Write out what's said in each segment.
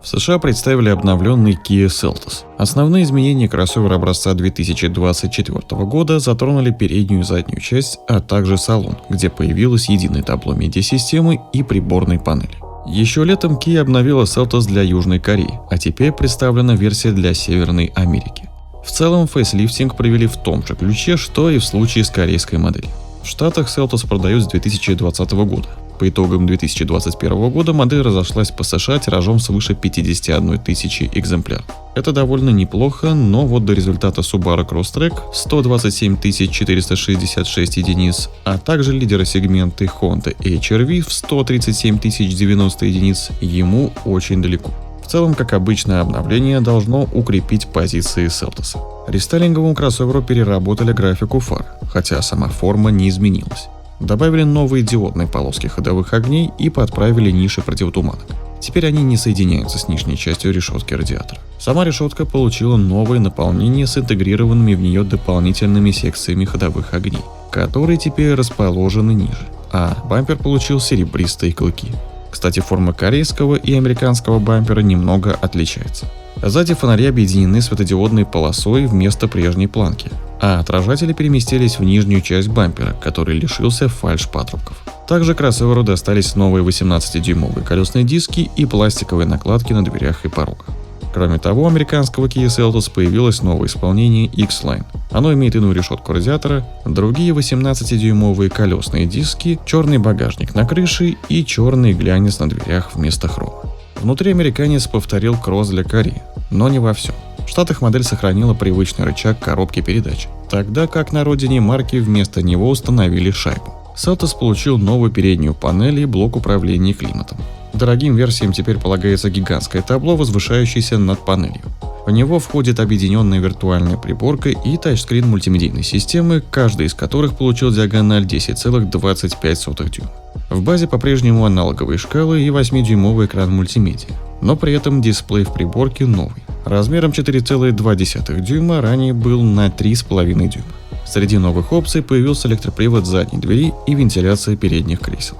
В США представили обновленный Kia Seltos. Основные изменения кроссовера образца 2024 года затронули переднюю и заднюю часть, а также салон, где появилось единое табло медиасистемы и приборной панели. Еще летом Kia обновила Seltos для Южной Кореи, а теперь представлена версия для Северной Америки. В целом фейслифтинг провели в том же ключе, что и в случае с корейской моделью. В Штатах Seltos продают с 2020 года. По итогам 2021 года модель разошлась по США тиражом свыше 51 тысячи экземпляров. Это довольно неплохо, но вот до результата Subaru Crosstrek 127 466 единиц, а также лидера сегмента Honda HR-V в 137 090 единиц ему очень далеко. В целом, как обычно, обновление должно укрепить позиции Seltos. Рестайлинговому кроссоверу переработали графику фар, хотя сама форма не изменилась. Добавили новые диодные полоски ходовых огней и подправили ниши противотуманок. Теперь они не соединяются с нижней частью решетки радиатора. Сама решетка получила новое наполнение с интегрированными в нее дополнительными секциями ходовых огней, которые теперь расположены ниже, а бампер получил серебристые клыки. Кстати, форма корейского и американского бампера немного отличается. Сзади фонари объединены светодиодной полосой вместо прежней планки, а отражатели переместились в нижнюю часть бампера, который лишился фальш-патрубков. Также кроссоверу достались новые 18-дюймовые колесные диски и пластиковые накладки на дверях и порогах. Кроме того, у американского Kia Seltos появилось новое исполнение X-Line. Оно имеет иную решетку радиатора, другие 18-дюймовые колесные диски, черный багажник на крыше и черный глянец на дверях вместо хрома. Внутри американец повторил кросс для Кореи, но не во всем. В Штатах модель сохранила привычный рычаг коробки передач, тогда как на родине марки вместо него установили шайбу. Seltos получил новую переднюю панель и блок управления климатом. Дорогим версиям теперь полагается гигантское табло, возвышающееся над панелью. В него входит объединенная виртуальная приборка и тачскрин мультимедийной системы, каждый из которых получил диагональ 10,25 дюйма. В базе по-прежнему аналоговые шкалы и 8-дюймовый экран мультимедиа, но при этом дисплей в приборке новый. Размером 4,2 дюйма ранее был на 3,5 дюйма. Среди новых опций появился электропривод задней двери и вентиляция передних кресел.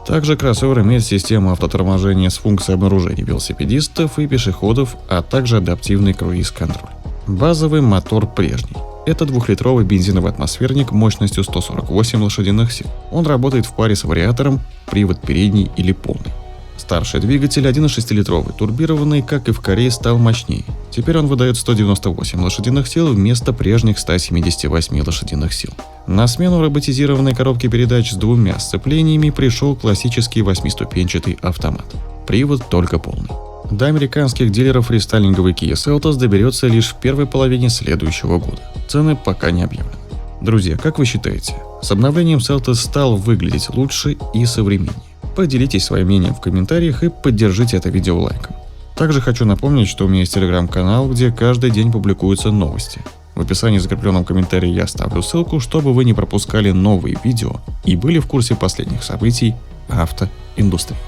Также кроссовер имеет систему автоторможения с функцией обнаружения велосипедистов и пешеходов, а также адаптивный круиз-контроль. Базовый мотор прежний. Это 2-литровый бензиновый атмосферник мощностью 148 лошадиных сил. Он работает в паре с вариатором, привод передний или полный. Старший двигатель 1,6-литровый, турбированный, как и в Корее, стал мощнее. Теперь он выдает 198 лошадиных сил вместо прежних 178 лошадиных сил. На смену роботизированной коробке передач с двумя сцеплениями пришел классический 8-ступенчатый автомат. Привод только полный. До американских дилеров рестайлинговый Kia Seltos доберется лишь в первой половине следующего года. Цены пока не объявлены. Друзья, как вы считаете, с обновлением Seltos стал выглядеть лучше и современнее? Поделитесь своим мнением в комментариях и поддержите это видео лайком. Также хочу напомнить, что у меня есть телеграм-канал, где каждый день публикуются новости. В описании в закрепленном комментарии я оставлю ссылку, чтобы вы не пропускали новые видео и были в курсе последних событий автоиндустрии.